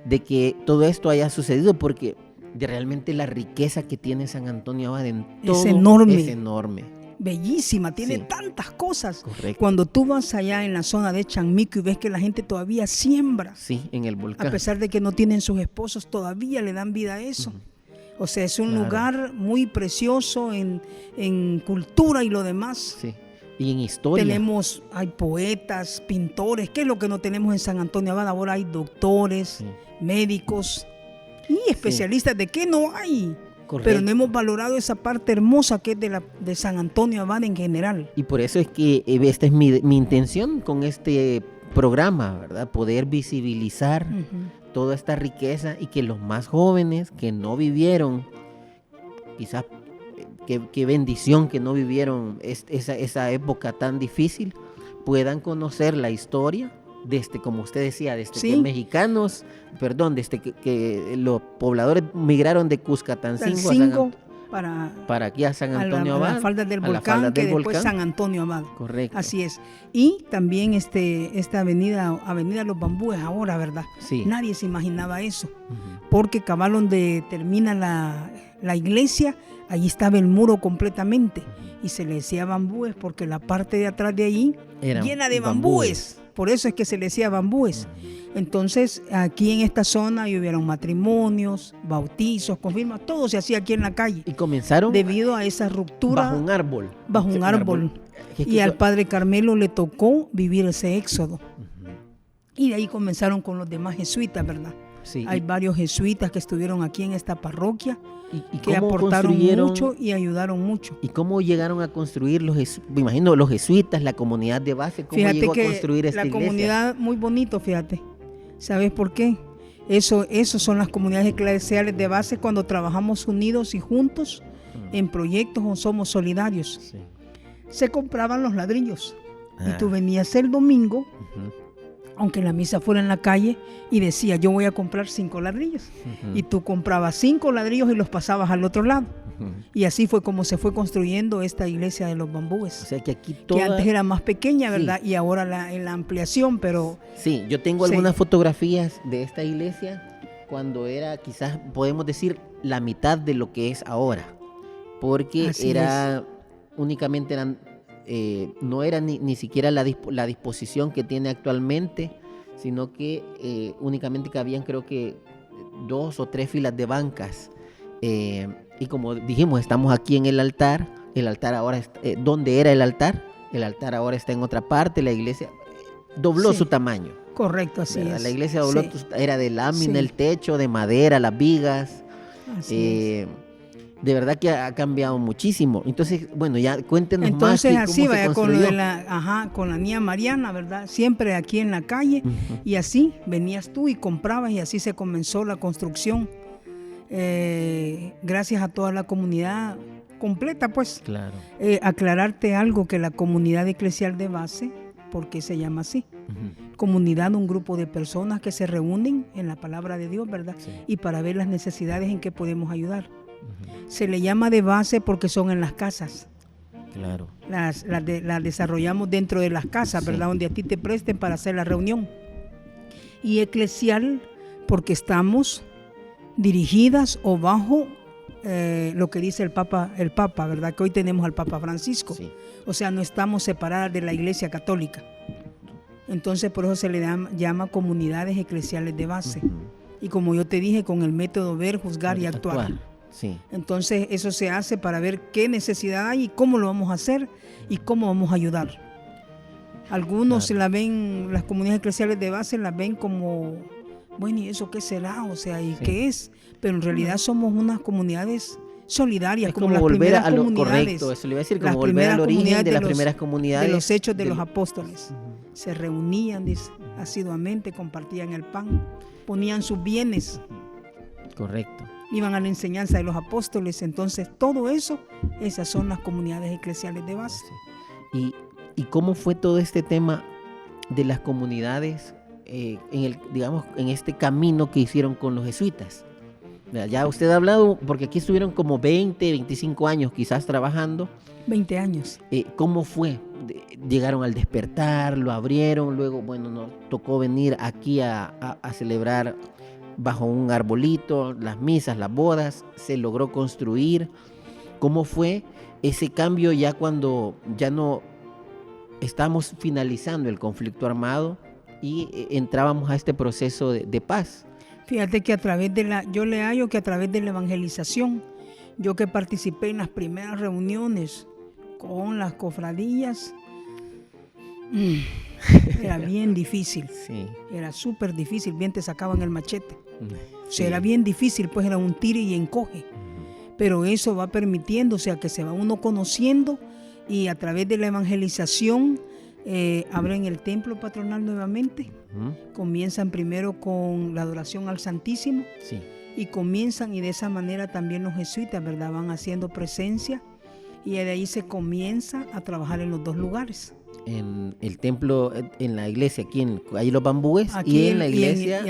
de que todo esto haya sucedido, porque de realmente la riqueza que tiene San Antonio Abad en todo enorme. es enorme. Bellísima, tiene Sí. tantas cosas. Correcto. Cuando tú vas allá en la zona de Chanmico y ves que la gente todavía siembra, Sí, en el a volcán. pesar de que no tienen sus esposos, todavía le dan vida a eso. O sea, es un Claro. lugar muy precioso en cultura y lo demás. Sí. Y en historia. Hay poetas, pintores, ¿qué es lo que no tenemos en San Antonio Abad? Ahora hay doctores, Sí. médicos y especialistas. ¿De qué no hay? Correcto. Pero no hemos valorado esa parte hermosa que es de San Antonio Abad en general. Y por eso es que esta es mi intención con este programa, ¿verdad? Poder visibilizar toda esta riqueza y que los más jóvenes que no vivieron, quizás qué bendición que no vivieron esa época tan difícil, puedan conocer la historia desde, como usted decía, desde Sí. que mexicanos, perdón, desde que los pobladores migraron de Cuscatancingo a San Tancingo Antonio, para aquí a San a Antonio a Abad, las faldas del a las volcán, faldas que del después volcán. San Antonio Abad. Correcto. Así es. Y también esta avenida Los Bambúes ahora, ¿verdad? Sí. Nadie se imaginaba eso, Ujú. porque cabal donde termina la iglesia, allí estaba el muro completamente. Y se le decía bambúes porque la parte de atrás de ahí Eran llena de bambúes. Por eso es que se le decía bambúes. Entonces, aquí en esta zona hubieron matrimonios, bautizos, confirmas, todo se hacía aquí en la calle. Y comenzaron Debido a esa ruptura bajo un árbol. bajo un árbol. Y al padre Carmelo le tocó vivir ese éxodo. Ujú. Y de ahí comenzaron con los demás jesuitas, ¿verdad? Sí. Hay varios jesuitas que estuvieron aquí en esta parroquia, y que cómo aportaron construyeron mucho y ayudaron mucho. y cómo llegaron a construir me imagino los jesuitas, la comunidad de base, cómo Fíjate llegó a que construir esta la iglesia. comunidad, muy bonito, fíjate. ¿Sabes por qué? Eso son las comunidades eclesiales de base cuando trabajamos unidos y juntos en proyectos o somos solidarios. Sí. Se compraban los ladrillos y Ah. tú venías el domingo, Ujú, aunque la misa fuera en la calle, y decía, yo voy a comprar 5 ladrillos. ujú, Y tú comprabas 5 ladrillos y los pasabas al otro lado. ujú. Y así fue como se fue construyendo esta iglesia de los Bambúes. O sea que aquí Que antes era más pequeña, Sí. ¿verdad? Y ahora en la ampliación, pero Sí, yo tengo Sí. algunas fotografías de esta iglesia cuando era, quizás podemos decir, la mitad de lo que es ahora. Porque Así únicamente no era ni siquiera la disposición que tiene actualmente, sino que únicamente cabían, creo que 2 o 3 filas de bancas. Y como dijimos, estamos aquí en el altar. El altar ahora, ¿dónde era el altar? El altar ahora está en otra parte. La iglesia dobló Sí. su tamaño. correcto, así ¿Verdad? es. La iglesia dobló, Sí, era de lámina, Sí. el techo, de madera, las vigas. así De verdad que ha cambiado muchísimo. Entonces, bueno, ya cuéntenos es. más. Entonces ¿Cómo así se vaya con lo construyó? de con la niña Mariana, ¿verdad? Siempre aquí en la calle. Ujú. Y así venías tú y comprabas y así se comenzó la construcción. Gracias a toda la comunidad completa, pues. Claro. Aclararte algo, que la comunidad eclesial de base, ¿por qué se llama así? Ujú. Comunidad, un grupo de personas que se reúnen en la palabra de Dios, ¿verdad? Sí. Y para ver las necesidades en que podemos ayudar. Ujú. Se le llama de base porque son en las casas. Claro. Las desarrollamos dentro de las casas, Sí. ¿verdad? Donde a ti te presten para hacer la reunión. Y eclesial porque estamos dirigidas o bajo lo que dice el Papa, ¿verdad? Que hoy tenemos al Papa Francisco. Sí. O sea, no estamos separadas de la Iglesia Católica. Entonces, por eso se le llama comunidades eclesiales de base. Ujú. Y como yo te dije, con el método ver, juzgar y actuar. Sí. Entonces, eso se hace para ver qué necesidad hay y cómo lo vamos a hacer y cómo vamos a ayudar. Algunos Claro. la ven, las comunidades eclesiales de base las ven como, bueno, ¿y eso qué será? O sea, ¿y Sí. qué es? Pero en realidad somos unas comunidades solidarias, Es como como las volver primeras a lo comunidades. correcto, eso le iba a decir, las como volver primeras al origen comunidades de las los- primeras comunidades. de los hechos de del- los apóstoles. Ujú. Se reunían, dice, asiduamente, compartían el pan, ponían sus bienes. Correcto. iban a la enseñanza de los apóstoles. Entonces, todo eso, esas son las comunidades eclesiales de base. Sí. ¿Y cómo fue todo este tema de las comunidades en este camino que hicieron con los jesuitas? Ya usted ha hablado, porque aquí estuvieron como 20, 25 años quizás trabajando. 20 años. ¿Cómo fue? Llegaron al despertar, lo abrieron, luego, bueno, nos tocó venir aquí a celebrar bajo un arbolito, las misas, las bodas, se logró construir. ¿Cómo fue ese cambio ya cuando ya no estábamos finalizando el conflicto armado y entrábamos a este proceso de paz? Fíjate que yo le hallo que a través de la evangelización, yo que participé en las primeras reuniones con las cofradías, era bien difícil. Sí. Era súper difícil, bien te sacaban el machete. O sea, Sí. era bien difícil, pues era un tire y encoge. Pero eso va permitiendo, o sea, que se va uno conociendo y a través de la evangelización abren el templo patronal nuevamente. Comienzan primero con la adoración al Santísimo. Sí. Y comienzan, y de esa manera también los jesuitas, ¿verdad? Van haciendo presencia y de ahí se comienza a trabajar en los dos lugares. En el templo, en la iglesia, aquí ahí los bambúes, Aquí y en la iglesia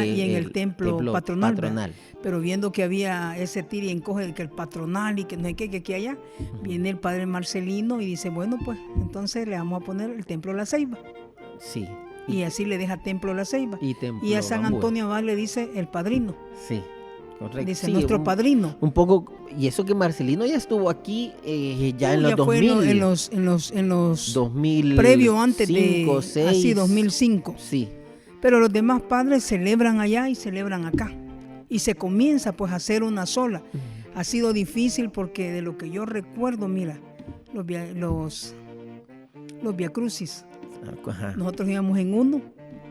y en el templo patronal. Pero viendo que había ese tira y encoge, que el patronal y que no hay que aquí allá, viene el padre Marcelino y dice, bueno, pues entonces le vamos a poner el templo La Ceiba. Sí. Y así le deja templo La Ceiba. Y a San Bambúes. Antonio Abad le dice el padrino. Sí, correcto. Dice Sí, nuestro padrino. Un poco, y eso que Marcelino ya estuvo aquí ya en los Ya fue 2000. en los 2000. previo antes de 5, 6. así 2005. Sí. Pero los demás padres celebran allá y celebran acá. Y se comienza pues a hacer una sola. Ha sido difícil porque de lo que yo recuerdo, mira, los viacrucis. Ajá. Nosotros íbamos en uno,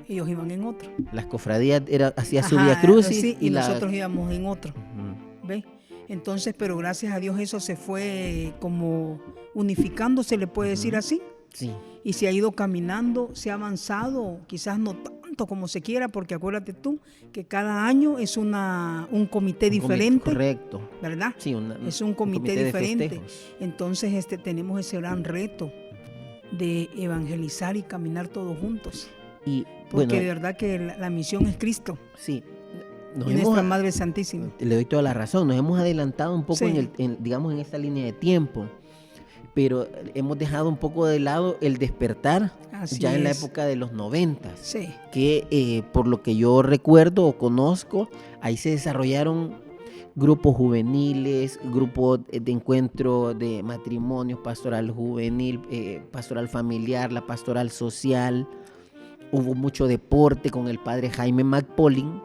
ellos iban en otro. Las cofradías hacía su Ajá, vía crucis sí, y la- nosotros íbamos en otro. Ujú. ¿Ves? Entonces, pero gracias a Dios eso se fue como unificando, se le puede decir así. Sí. Y se ha ido caminando, se ha avanzado, quizás no tanto como se quiera, porque acuérdate tú que cada año es un comité diferente, Correcto. ¿verdad? Sí, Es un comité de diferente. festejos. Entonces tenemos ese gran reto de evangelizar y caminar todos juntos. Y Porque bueno, de verdad que la misión es Cristo sí. y nuestra Madre Santísima. Le doy toda la razón, nos hemos adelantado un poco Sí. digamos en esta línea de tiempo, pero hemos dejado un poco de lado el despertar Así ya en la es. época de los 90, Sí, que por lo que yo recuerdo o conozco, ahí se desarrollaron grupos juveniles, grupos de encuentro de matrimonios, pastoral juvenil, pastoral familiar, la pastoral social. Hubo mucho deporte con el padre Jaime McPaulin,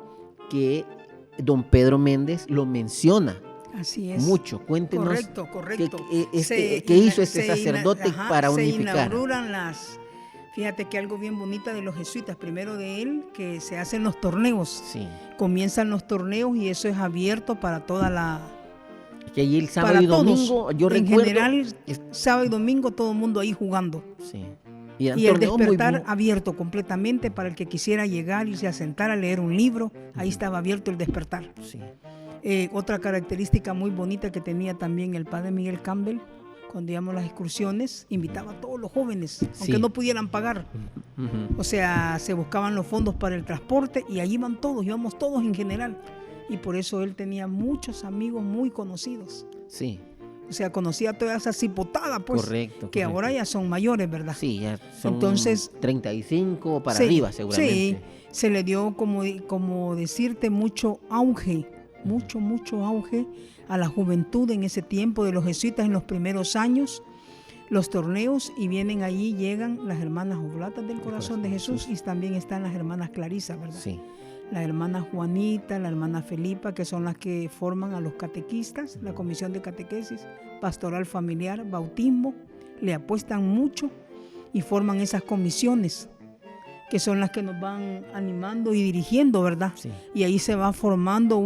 que don Pedro Méndez lo menciona así es. mucho. Cuéntenos Correcto. qué hizo este sacerdote para unificar. Se inauguran fíjate que algo bien bonita de los jesuitas, primero de él, que se hacen los torneos. Sí. Comienzan los torneos y eso es abierto para toda la... Que allí el sábado para y todos. domingo, yo en recuerdo. general, sábado y domingo todo el mundo ahí jugando. Sí. Y eran Y el torneos muy despertar abierto completamente para el que quisiera llegar y se sentar a leer un libro. Ahí estaba abierto el despertar. Sí. Otra característica muy bonita que tenía también el padre Miguel Campbell, cuando íbamos a las excursiones, invitaba a todos los jóvenes, aunque Sí. no pudieran pagar. Ujú. O sea, se buscaban los fondos para el transporte y allí iban todos, íbamos todos en general. Y por eso él tenía muchos amigos muy conocidos. Sí, O sea, conocía toda esa cipotada, pues, correcto. que ahora ya son mayores, ¿verdad? Sí, ya son Entonces, 35 para sí, arriba seguramente. Sí, se le dio como decirte mucho auge a la juventud en ese tiempo de los jesuitas en los primeros años, los torneos, y vienen allí, llegan las hermanas oblatas del corazón de Jesús y también están las hermanas Clarisas, ¿verdad? Sí. La hermana Juanita, la hermana Felipa, que son las que forman a los catequistas, la comisión de catequesis, pastoral familiar, bautismo, le apuestan mucho y forman esas comisiones que son las que nos van animando y dirigiendo, ¿verdad? Sí. Y ahí se va formando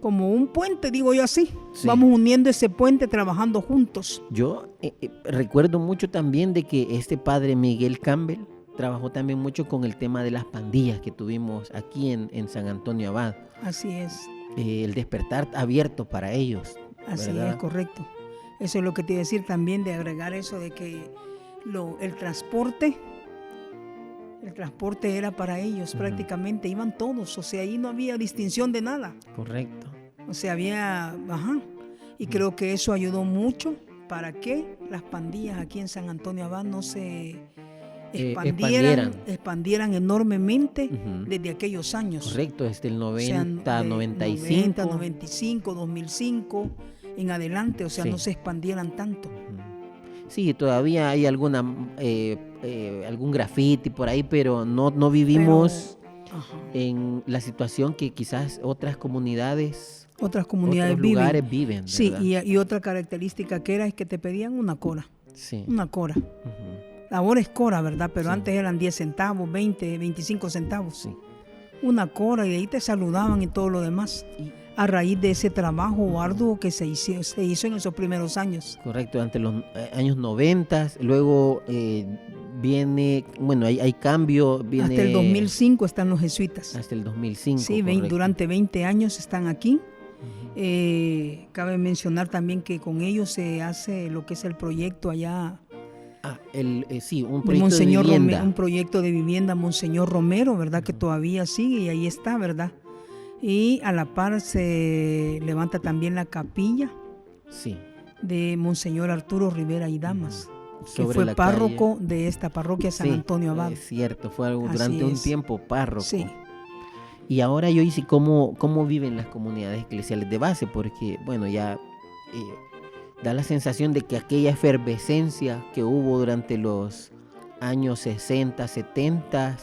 como un puente, digo yo así. Sí. Vamos uniendo ese puente, trabajando juntos. Yo recuerdo mucho también de que este padre Miguel Campbell trabajó también mucho con el tema de las pandillas que tuvimos aquí en San Antonio Abad. Así es. el despertar abierto para ellos. Así ¿verdad? es, correcto. Eso es lo que te iba a decir también, de agregar eso de que el transporte era para ellos prácticamente, iban todos, o sea, ahí no había distinción de nada. Correcto. O sea, y creo que eso ayudó mucho para que las pandillas aquí en San Antonio Abad no se expandieran enormemente desde aquellos años. Correcto, desde el 90, O sea, 95. 90, 95, 2005 en adelante, o sea, Sí. no se expandieran tanto. Sí, todavía hay algún graffiti por ahí, pero no vivimos en la situación que quizás otras comunidades, Otras otros comunidades lugares viven. Sí, ¿verdad? y otra característica que era es que te pedían una cora. Sí. Una cora. Ujú. Ahora es cora, ¿verdad? Pero Sí. antes eran 10 centavos, 20, 25 centavos. Sí. Una cora, y de ahí te saludaban y todo lo demás. Y- A raíz de ese trabajo arduo que se hizo en esos primeros años. Correcto, durante los años 90, luego viene, bueno, hay cambio, viene Hasta el 2005 están los jesuitas. hasta el 2005. Sí, correcto. durante 20 años están aquí. Ujú. Cabe mencionar también que con ellos se hace lo que es el proyecto allá Sí, un de proyecto de Monseñor vivienda. Romero, un proyecto de vivienda Monseñor Romero, ¿verdad? Que todavía sigue y ahí está, ¿verdad? Y a la par se levanta también la capilla Sí, de Monseñor Arturo Rivera y Damas, que sobre fue la párroco de esta parroquia San Sí, Antonio Abad. es cierto, fue Así durante un es. tiempo párroco. Sí, Y ahora yo hice cómo viven las comunidades eclesiales de base, porque bueno, ya da la sensación de que aquella efervescencia que hubo durante los años 60, 70,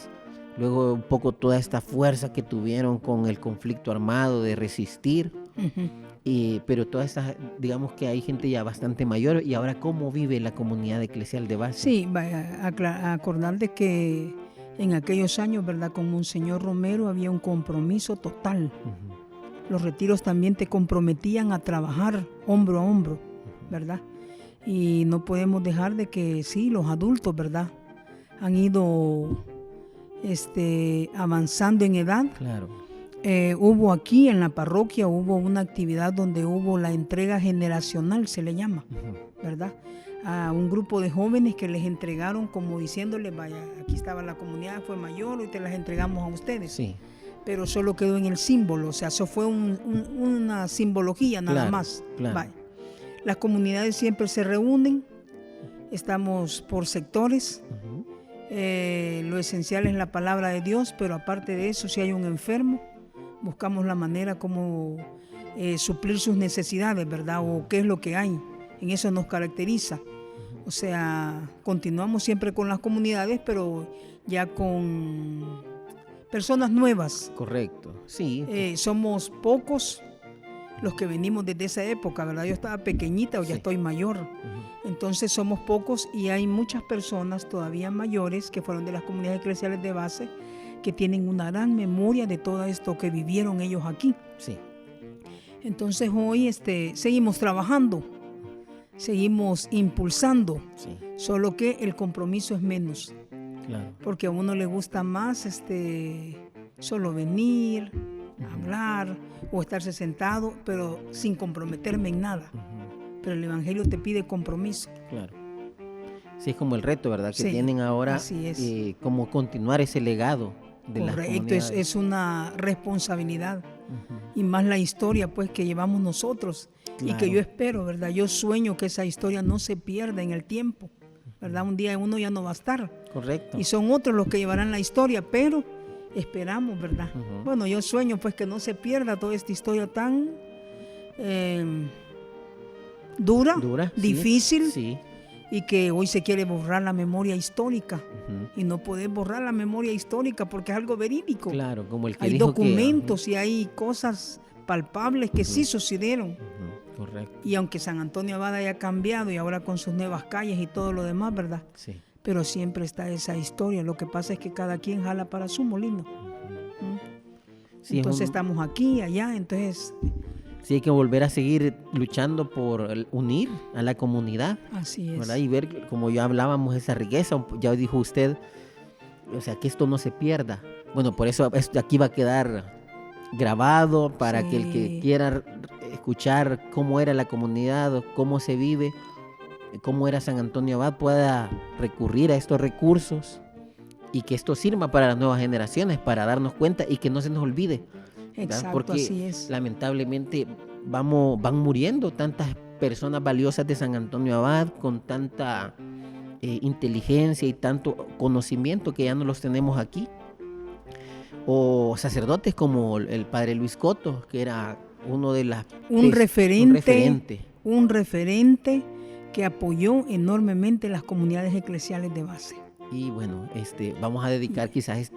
luego un poco toda esta fuerza que tuvieron con el conflicto armado de resistir, ujú. pero toda esta, digamos que hay gente ya bastante mayor, y ahora cómo vive la comunidad eclesial de base. Sí, a acordar de que en aquellos años, ¿verdad? Con Monseñor Romero había un compromiso total. Ujú. Los retiros también te comprometían a trabajar hombro a hombro, ¿verdad? Y no podemos dejar de que sí, los adultos, ¿verdad? Han ido avanzando en edad. Claro. Hubo aquí en la parroquia, hubo una actividad donde hubo la entrega generacional, se le llama, Ujú. ¿verdad? A un grupo de jóvenes que les entregaron como diciéndoles, vaya, aquí estaba la comunidad, fue mayor, y te las entregamos a ustedes. Sí. Pero solo quedó en el símbolo, o sea, eso fue una simbología nada Claro, más. claro. Vaya. Las comunidades siempre se reúnen, estamos por sectores, Ujú. lo esencial es la palabra de Dios, pero aparte de eso, si hay un enfermo, buscamos la manera como suplir sus necesidades, ¿verdad? O qué es lo que hay, en eso nos caracteriza. O sea, continuamos siempre con las comunidades, pero ya con personas nuevas. Correcto, sí. Somos pocos los que venimos desde esa época, ¿verdad? Yo estaba pequeñita o ya Sí. estoy mayor. Ujú. Entonces somos pocos y hay muchas personas todavía mayores que fueron de las comunidades eclesiales de base que tienen una gran memoria de todo esto que vivieron ellos aquí. Sí. Entonces hoy seguimos trabajando, seguimos impulsando, Sí, solo que el compromiso es menos. claro. Porque a uno le gusta más solo venir, hablar o estarse sentado, pero sin comprometerme en nada. Ujú. Pero el Evangelio te pide compromiso. Claro. Sí, es como el reto, ¿verdad? Que Sí, tienen ahora, así es. como continuar ese legado de las Correcto, comunidades. es una responsabilidad. Ujú. Y más la historia pues que llevamos nosotros y que Claro. yo espero, ¿verdad? Yo sueño que esa historia no se pierda en el tiempo, ¿verdad? Un día uno ya no va a estar. Correcto. Y son otros los que llevarán la historia, pero esperamos, ¿verdad? Ujú. Bueno, yo sueño pues que no se pierda toda esta historia tan dura, Dura, sí, difícil, Sí. y que hoy se quiere borrar la memoria histórica. Ujú. Y no podés borrar la memoria histórica porque es algo verídico. Claro, como el que Hay dijo documentos y hay cosas palpables que sí sucedieron. Ujú. Correcto. Y aunque San Antonio Abad haya cambiado y ahora con sus nuevas calles y todo lo demás, ¿verdad? Sí. Pero siempre está esa historia. Lo que pasa es que cada quien jala para su molino. ¿Mm? Sí, Entonces estamos aquí, allá, entonces sí, hay que volver a seguir luchando por unir a la comunidad, así es. ¿verdad? Y ver, como ya hablábamos, esa riqueza, ya dijo usted, o sea, que esto no se pierda. Bueno, por eso esto aquí va a quedar grabado para que el que Sí. quiera escuchar cómo era la comunidad, cómo se vive, cómo era San Antonio Abad, pueda recurrir a estos recursos y que esto sirva para las nuevas generaciones, para darnos cuenta y que no se nos olvide, ¿verdad? Exacto, Porque así es. lamentablemente van muriendo tantas personas valiosas de San Antonio Abad con tanta inteligencia y tanto conocimiento que ya no los tenemos aquí. O sacerdotes como el padre Luis Coto, que era uno de las... Un un referente. Que apoyó enormemente las comunidades eclesiales de base. Y bueno, vamos a dedicar quizás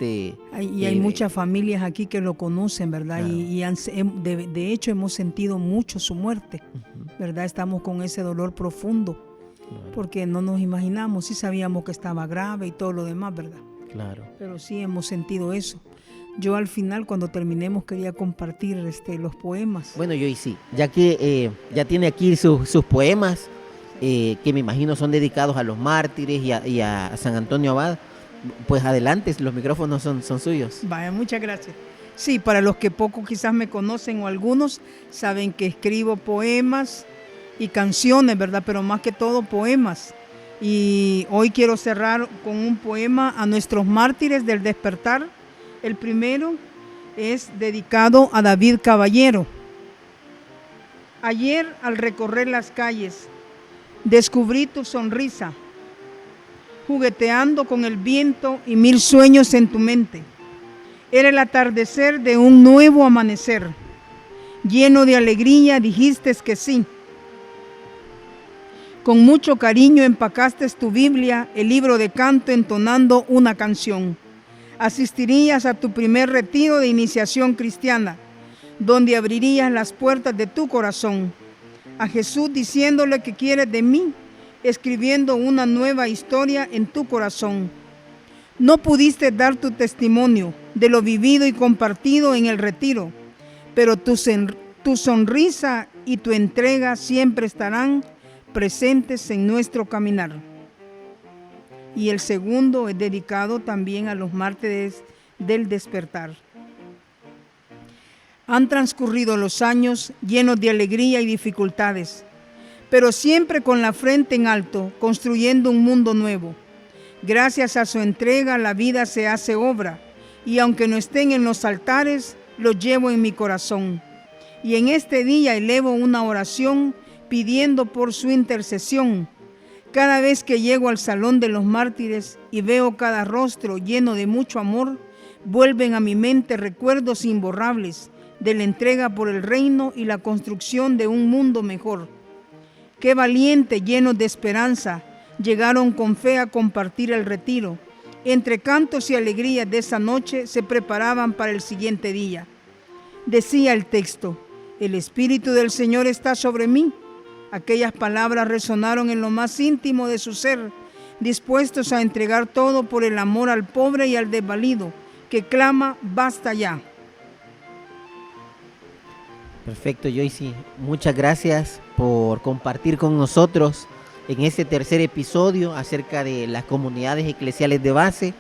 Hay muchas familias aquí que lo conocen, ¿verdad? Claro. De hecho hemos sentido mucho su muerte, Ujú, ¿verdad? Estamos con ese dolor profundo, claro, porque no nos imaginamos, sí sabíamos que estaba grave y todo lo demás, ¿verdad? claro. Pero sí hemos sentido eso. Yo al final, cuando terminemos, quería compartir los poemas. Bueno, yo y sí, ya que ya tiene aquí sus poemas, que me imagino son dedicados a los mártires y a San Antonio Abad, pues adelante, los micrófonos son suyos. Vaya, muchas gracias. Sí, para los que poco quizás me conocen o algunos, saben que escribo poemas y canciones, ¿verdad? Pero más que todo poemas. Y hoy quiero cerrar con un poema a nuestros mártires del despertar. El primero es dedicado a David Caballero. Ayer, al recorrer las calles, descubrí tu sonrisa, jugueteando con el viento y mil sueños en tu mente. Era el atardecer de un nuevo amanecer. Lleno de alegría dijiste que sí. Con mucho cariño empacaste tu Biblia, el libro de canto, entonando una canción. Asistirías a tu primer retiro de iniciación cristiana, donde abrirías las puertas de tu corazón. A Jesús diciéndole que quieres de mí, escribiendo una nueva historia en tu corazón. No pudiste dar tu testimonio de lo vivido y compartido en el retiro, pero tu sonrisa y tu entrega siempre estarán presentes en nuestro caminar. Y el segundo es dedicado también a los mártires del despertar. Han transcurrido los años llenos de alegría y dificultades, pero siempre con la frente en alto, construyendo un mundo nuevo. Gracias a su entrega la vida se hace obra, y aunque no estén en los altares, los llevo en mi corazón. Y en este día elevo una oración pidiendo por su intercesión. Cada vez que llego al salón de los mártires y veo cada rostro lleno de mucho amor, vuelven a mi mente recuerdos imborrables de la entrega por el reino y la construcción de un mundo mejor. Qué valiente, llenos de esperanza, llegaron con fe a compartir el retiro. Entre cantos y alegrías de esa noche se preparaban para el siguiente día. Decía el texto: el Espíritu del Señor está sobre mí. Aquellas palabras resonaron en lo más íntimo de su ser, dispuestos a entregar todo por el amor al pobre y al desvalido, que clama: basta ya. Perfecto, Joyce. Muchas gracias por compartir con nosotros en este tercer episodio acerca de las comunidades eclesiales de base.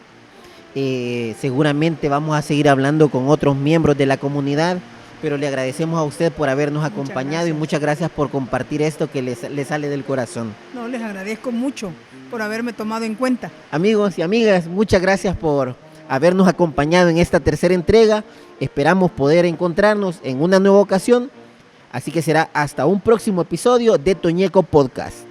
Seguramente vamos a seguir hablando con otros miembros de la comunidad, pero le agradecemos a usted por habernos acompañado y muchas gracias por compartir esto que le sale del corazón. No, les agradezco mucho por haberme tomado en cuenta. Amigos y amigas, muchas gracias por habernos acompañado en esta tercera entrega. Esperamos poder encontrarnos en una nueva ocasión, así que será hasta un próximo episodio de Toñeco Podcast.